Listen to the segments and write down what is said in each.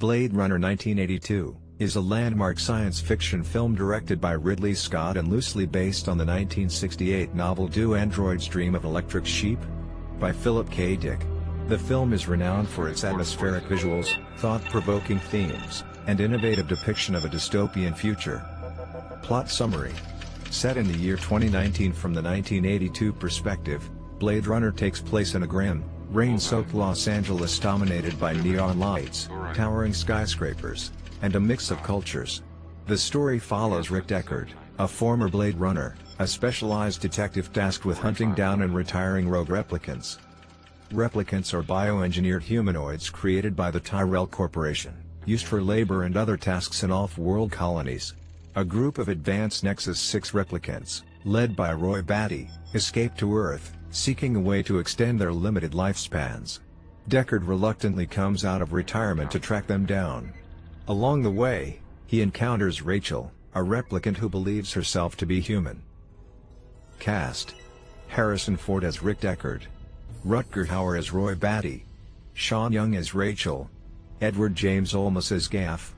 Blade Runner 1982 is a landmark science fiction film directed by Ridley Scott and loosely based on the 1968 novel Do Androids Dream of Electric Sheep? By Philip K. Dick. The film is renowned for its atmospheric visuals, thought-provoking themes, and innovative depiction of a dystopian future. Plot summary. Set in the year 2019 from the 1982 perspective, Blade Runner takes place in a grim, rain-soaked Los Angeles dominated by neon lights, towering skyscrapers, and a mix of cultures. The story follows Rick Deckard, a former Blade Runner, a specialized detective tasked with hunting down and retiring rogue replicants. Replicants are bioengineered humanoids created by the Tyrell Corporation, used for labor and other tasks in off-world colonies. A group of advanced Nexus 6 replicants, led by Roy Batty, escape to Earth, seeking a way to extend their limited lifespans. Deckard reluctantly comes out of retirement to track them down. Along the way, he encounters Rachel, a replicant who believes herself to be human. Cast: Harrison Ford as Rick Deckard, Rutger Hauer as Roy Batty, Sean Young as Rachel, Edward James Olmos as Gaff.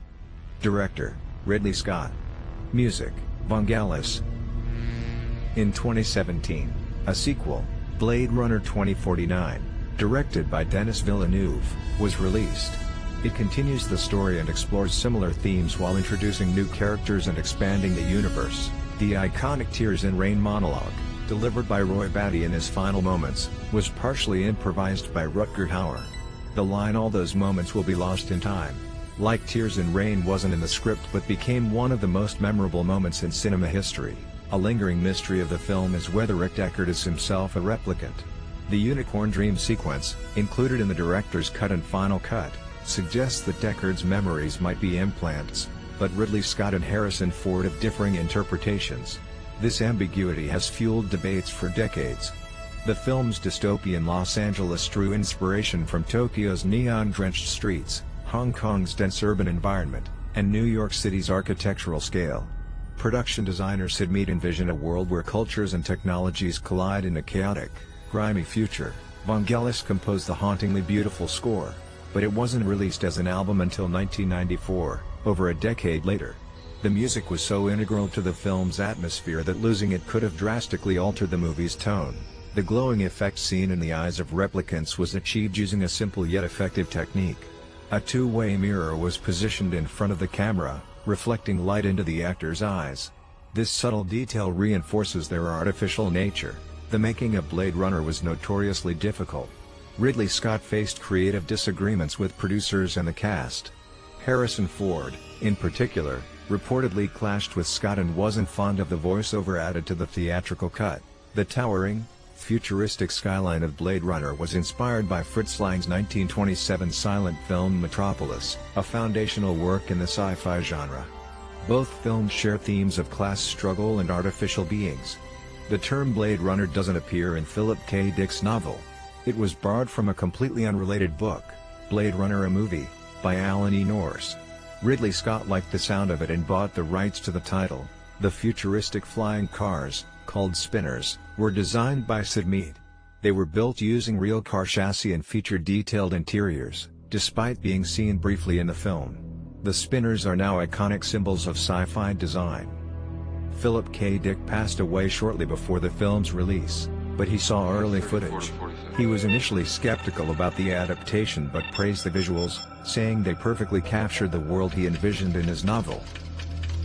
Director: Ridley Scott. Music: Vangelis. In 2017, a sequel, Blade Runner 2049, directed by Denis Villeneuve, was released. It continues the story and explores similar themes while introducing new characters and expanding the universe. The iconic Tears in Rain monologue, delivered by Roy Batty in his final moments, was partially improvised by Rutger Hauer. The line "all those moments will be lost in time," like Tears in Rain, wasn't in the script but became one of the most memorable moments in cinema history. A lingering mystery of the film is whether Rick Deckard is himself a replicant. The Unicorn Dream sequence, included in the director's cut and final cut, suggests that Deckard's memories might be implants, but Ridley Scott and Harrison Ford have differing interpretations. This ambiguity has fueled debates for decades. The film's dystopian Los Angeles drew inspiration from Tokyo's neon-drenched streets, Hong Kong's dense urban environment, and New York City's architectural scale. Production designer Sid Mead envisioned a world where cultures and technologies collide in a chaotic, grimy future. Vangelis composed the hauntingly beautiful score, but it wasn't released as an album until 1994, over a decade later. The music was so integral to the film's atmosphere that losing it could have drastically altered the movie's tone. The glowing effect seen in the eyes of replicants was achieved using a simple yet effective technique. A two-way mirror was positioned in front of the camera, reflecting light into the actors' eyes. This subtle detail reinforces their artificial nature. The making of Blade Runner was notoriously difficult. Ridley Scott faced creative disagreements with producers and the cast. Harrison Ford, in particular, reportedly clashed with Scott and wasn't fond of the voiceover added to the theatrical cut. The towering, futuristic skyline of Blade Runner was inspired by Fritz Lang's 1927 silent film Metropolis, a foundational work in the sci-fi genre. Both films share themes of class struggle and artificial beings. The term Blade Runner doesn't appear in Philip K. Dick's novel. It was borrowed from a completely unrelated book, Blade Runner: A Movie, by Alan E. Nourse. Ridley Scott liked the sound of it and bought the rights to the title. The futuristic flying cars, called Spinners, were designed by Sid Mead. They were built using real car chassis and featured detailed interiors, despite being seen briefly in the film. The Spinners are now iconic symbols of sci-fi design. Philip K. Dick passed away shortly before the film's release, but he saw early footage. He was initially skeptical about the adaptation but praised the visuals, saying they perfectly captured the world he envisioned in his novel.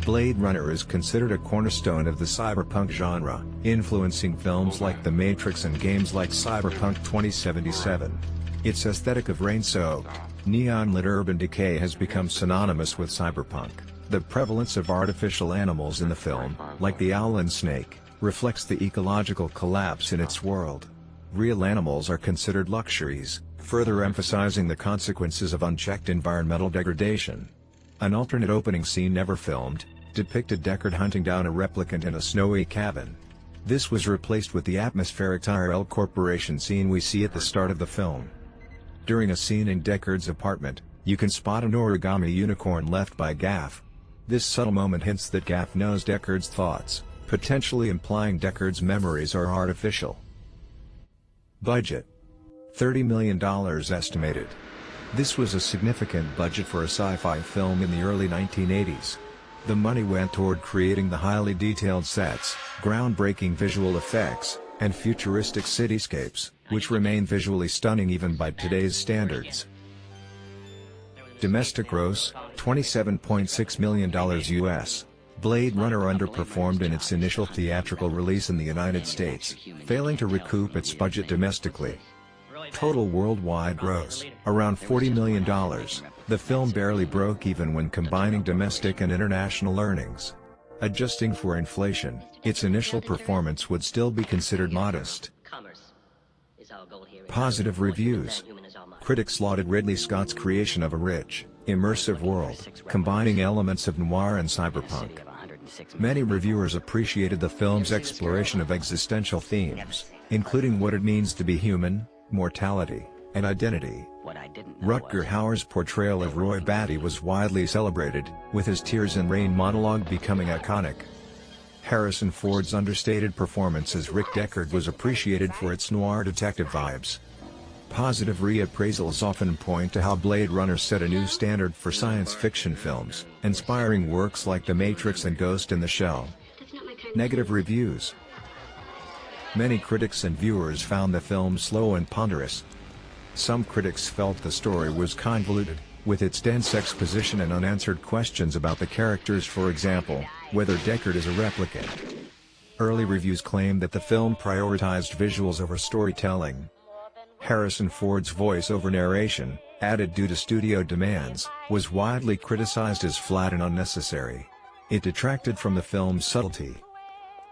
Blade Runner is considered a cornerstone of the cyberpunk genre, influencing films like The Matrix and games like Cyberpunk 2077. Its aesthetic of rain-soaked, neon-lit urban decay has become synonymous with cyberpunk. The prevalence of artificial animals in the film, like the owl and snake, reflects the ecological collapse in its world. Real animals are considered luxuries, further emphasizing the consequences of unchecked environmental degradation. An alternate opening scene never filmed depicted Deckard hunting down a replicant in a snowy cabin. This was replaced with the atmospheric Tyrell Corporation scene we see at the start of the film. During a scene in Deckard's apartment, you can spot an origami unicorn left by Gaff. This subtle moment hints that Gaff knows Deckard's thoughts, potentially implying Deckard's memories are artificial. Budget: $30 million estimated. This was a significant budget for a sci-fi film in the early 1980s. The money went toward creating the highly detailed sets, groundbreaking visual effects, and futuristic cityscapes, which remain visually stunning even by today's standards. Domestic gross, $27.6 million US. Blade Runner underperformed in its initial theatrical release in the United States, failing to recoup its budget domestically. Total worldwide gross, around $40 million, the film barely broke even when combining domestic and international earnings. Adjusting for inflation, its initial performance would still be considered modest. Positive reviews. Critics lauded Ridley Scott's creation of a rich, immersive world, combining elements of noir and cyberpunk. Many reviewers appreciated the film's exploration of existential themes, including what it means to be human, mortality, and identity. Rutger Hauer's portrayal of Roy Batty was widely celebrated, with his Tears in Rain monologue becoming iconic. Harrison Ford's understated performance as Rick Deckard was appreciated for its noir detective vibes. Positive reappraisals often point to how Blade Runner set a new standard for science fiction films, inspiring works like The Matrix and Ghost in the Shell. Negative reviews. Many critics and viewers found the film slow and ponderous. Some critics felt the story was convoluted, with its dense exposition and unanswered questions about the characters, for example, whether Deckard is a replicant. Early reviews claimed that the film prioritized visuals over storytelling. Harrison Ford's voice-over narration, added due to studio demands, was widely criticized as flat and unnecessary. It detracted from the film's subtlety.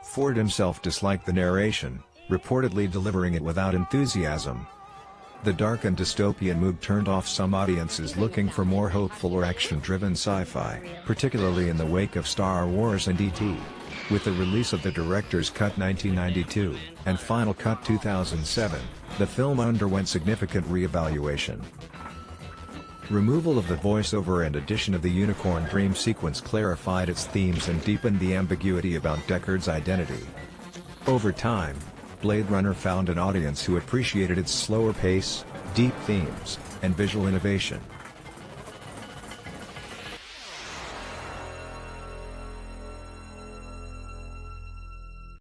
Ford himself disliked the narration, reportedly delivering it without enthusiasm. The dark and dystopian mood turned off some audiences looking for more hopeful or action-driven sci-fi, particularly in the wake of Star Wars and E.T. With the release of the Director's Cut 1992, and Final Cut 2007, the film underwent significant re-evaluation. Removal of the voiceover and addition of the unicorn dream sequence clarified its themes and deepened the ambiguity about Deckard's identity. Over time, Blade Runner found an audience who appreciated its slower pace, deep themes, and visual innovation.